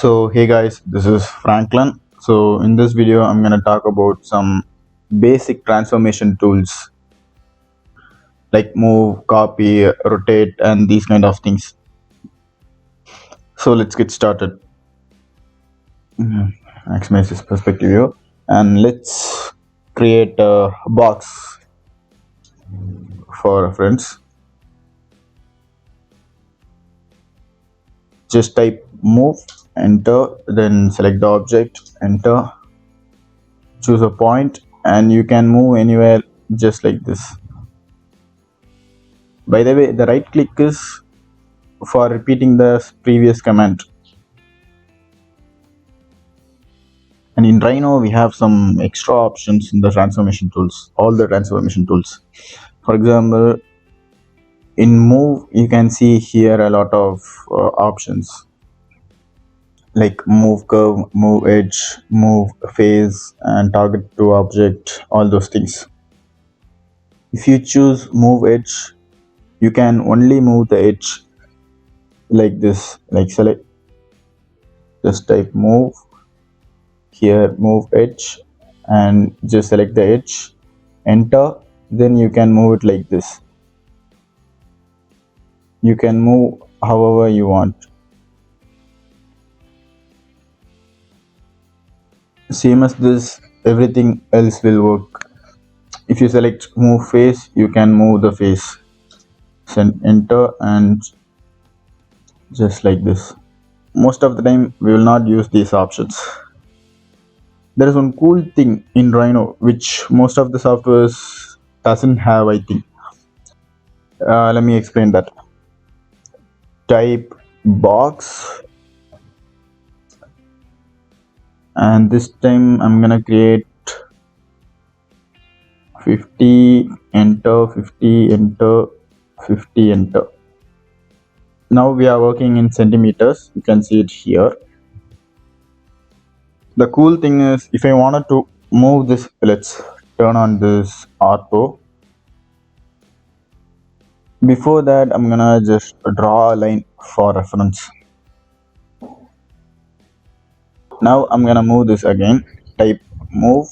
So hey guys, this is Franklin. So in this video I'm going to talk about some basic transformation tools like move, copy, rotate and these kind of things. So let's get started. Maximize this perspective view and let's create a box for reference. Just type move, enter, then select the object, enter, choose a point and you can move anywhere just like this. By the way, the right click is for repeating the previous command. And in Rhino, we have some extra options in the transformation tools, all the transformation tools. For example, in move, you can see here a lot of options like move curve, move edge, move face, and target to object, all those things. If you choose move edge, you can only move the edge like this, like select, just type move, here move edge and just select the edge, enter, then you can move it like this. You can move however you want. Same as this, everything else will work. If you select move face, you can move the face. Send enter and just like this. Most of the time we will not use these options. There is one cool thing in Rhino which most of the softwares doesn't have, I think. Let me explain that. Type box and this time I'm gonna create 50, enter, 50, enter, 50, enter. Now we are working in centimeters, you can see it here. The cool thing is, if I wanted to move this, let's turn on this auto. Before that, I'm gonna just draw a line for reference. Now I'm gonna move this again, type move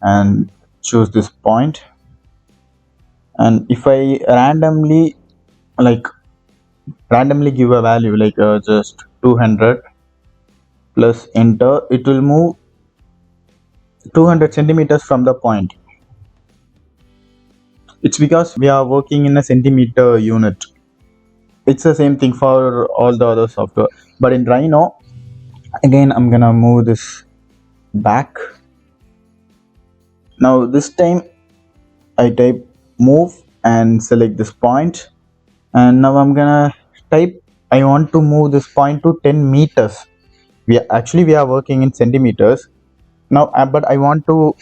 and choose this point. And if I randomly give a value like just 200 plus enter, it will move 200 centimeters from the point. It's because we are working in a centimeter unit. It's the same thing for all the other software, but in Rhino, again I'm gonna move this back. Now this time I type move and select this point, and now I'm gonna type I want to move this point to 10 meters. We are working in centimeters now, but I want to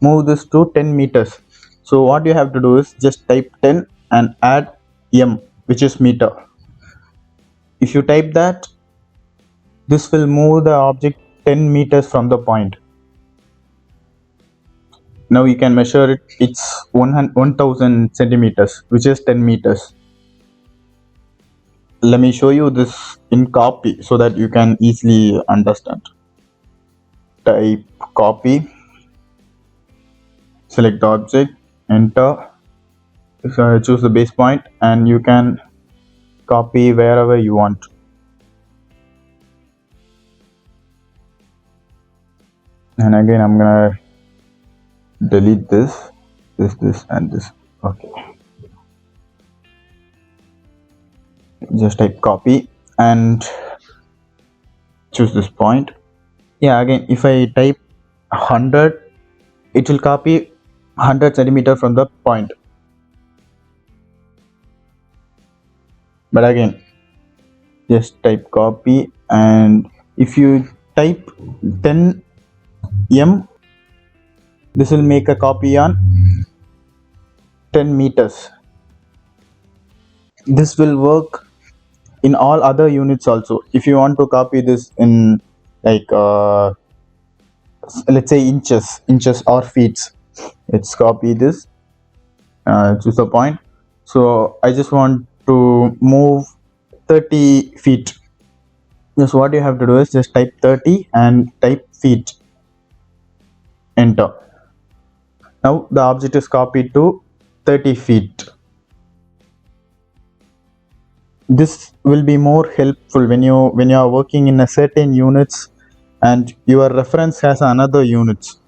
move this to 10 meters. So what you have to do is just type 10 and add m, which is meter. If you type that, this will move the object 10 meters from the point. Now you can measure it, it's 1000 centimeters, which is 10 meters. Let me show you this in copy so that you can easily understand. Type copy, select the object, enter, choose the base point, and you can copy wherever you want. And again I'm gonna delete this and this. Okay, just type copy and choose this point. Yeah, again if I type 100, it will copy 100 centimeter from the point. But again, just type copy, and if you type 10 m, this will make a copy on 10 meters. This will work in all other units also. If you want to copy this in like let's say inches or feet, let's copy this, choose the point. So I just want to move 30 feet. Just what you have to do is just type 30 and type feet, enter. Now the object is copied to 30 feet. This will be more helpful when you are working in a certain units and your reference has another units.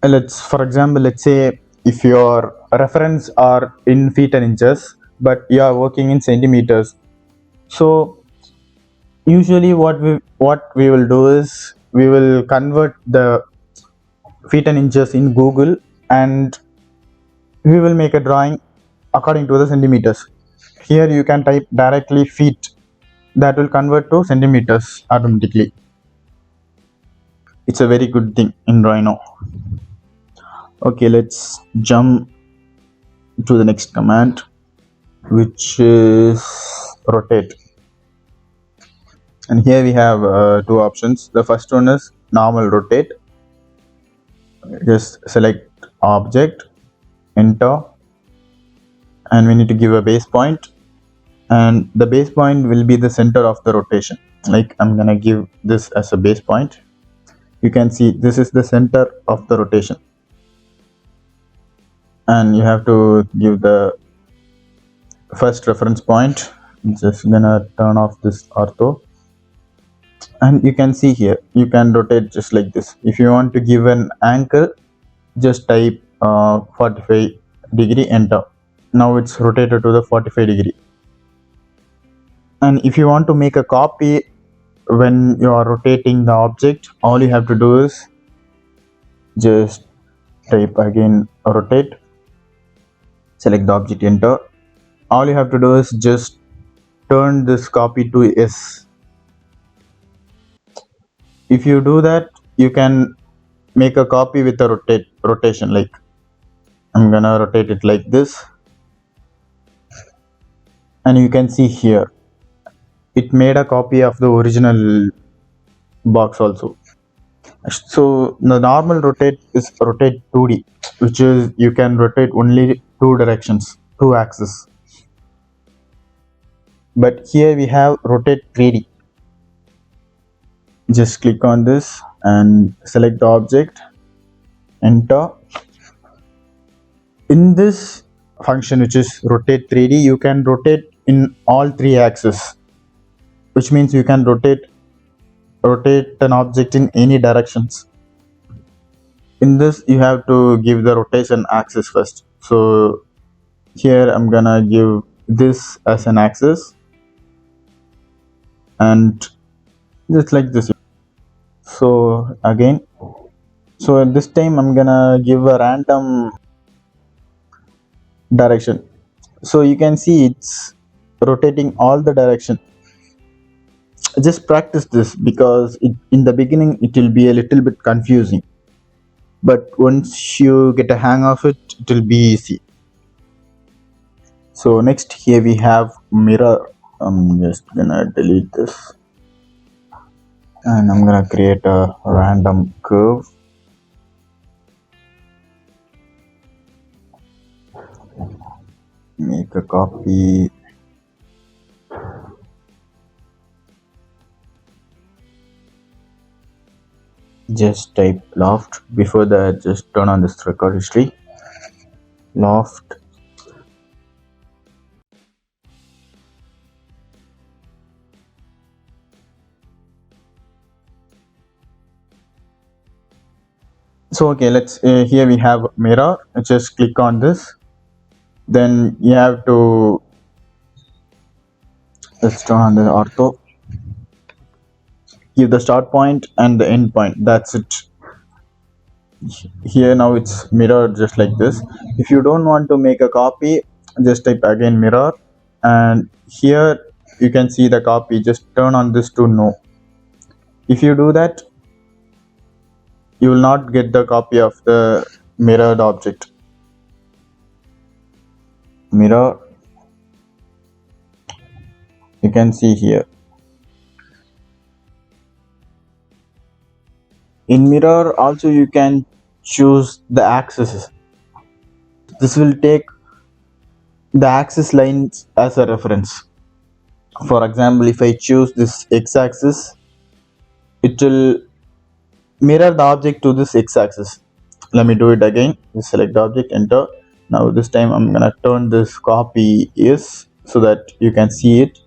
Let's for example, let's say if your reference are in feet and inches but you are working in centimeters, so usually what we will do is we will convert the feet and inches in Google, and we will make a drawing according to the centimeters. Here you can type directly feet, that will convert to centimeters automatically. It's a very good thing in Rhino. Okay, let's jump to the next command, which is rotate. And here we have two options. The first one is normal rotate. Just select object, enter, and we need to give a base point, and the base point will be the center of the rotation. Like I'm gonna give this as a base point. You can see this is the center of the rotation, and you have to give the first reference point. I'm just gonna turn off this ortho, and you can see here you can rotate just like this. If you want to give an angle, just type 45 degree, enter. Now it's rotated to the 45 degree. And if you want to make a copy when you are rotating the object, all you have to do is just type again rotate, select the object, enter. All you have to do is just turn this copy to S. If you do that, you can make a copy with a rotation. Like I'm gonna rotate it like this, and you can see here it made a copy of the original box also. So the normal rotate is rotate 2D, which is you can rotate only two directions, two axes. But here we have rotate 3D. Just click on this and select the object, enter. In this function, which is rotate 3D, you can rotate in all three axes, which means you can rotate an object in any directions. In this you have to give the rotation axis first. So here I'm gonna give this as an axis, and just like this. So again, so at this time I'm gonna give a random direction. So you can see it's rotating all the direction. Just practice this, because in the beginning it will be a little bit confusing, but once you get a hang of it, it will be easy. So next, here we have mirror. I'm just gonna delete this, and I'm gonna create a random curve. Make a copy. Just type loft. Before that, just turn on this record history. Loft. So okay, let's here we have mirror. Just click on this. Then you have to, let's turn on the ortho. Give the start point and the end point. That's it. Here now it's mirror just like this. If you don't want to make a copy, just type again mirror, and here you can see the copy. Just turn on this to no. If you do that, you will not get the copy of the mirrored object. Mirror, you can see here. In mirror also you can choose the axes. This will take the axis lines as a reference. For example, if I choose this x-axis, it will mirror the object to this x-axis. Let me do it again. Just select the object, enter. Now this time I'm gonna turn this copy yes so that you can see it.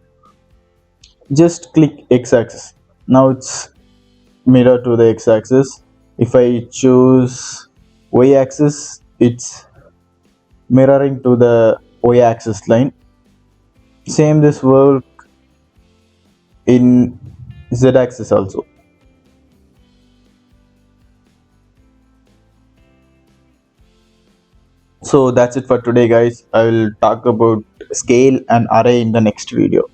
Just click x-axis. Now it's mirror to the x-axis. If I choose y-axis, it's mirroring to the y-axis line. Same this work in z-axis also. So that's it for today, guys. I will talk about scale and array in the next video.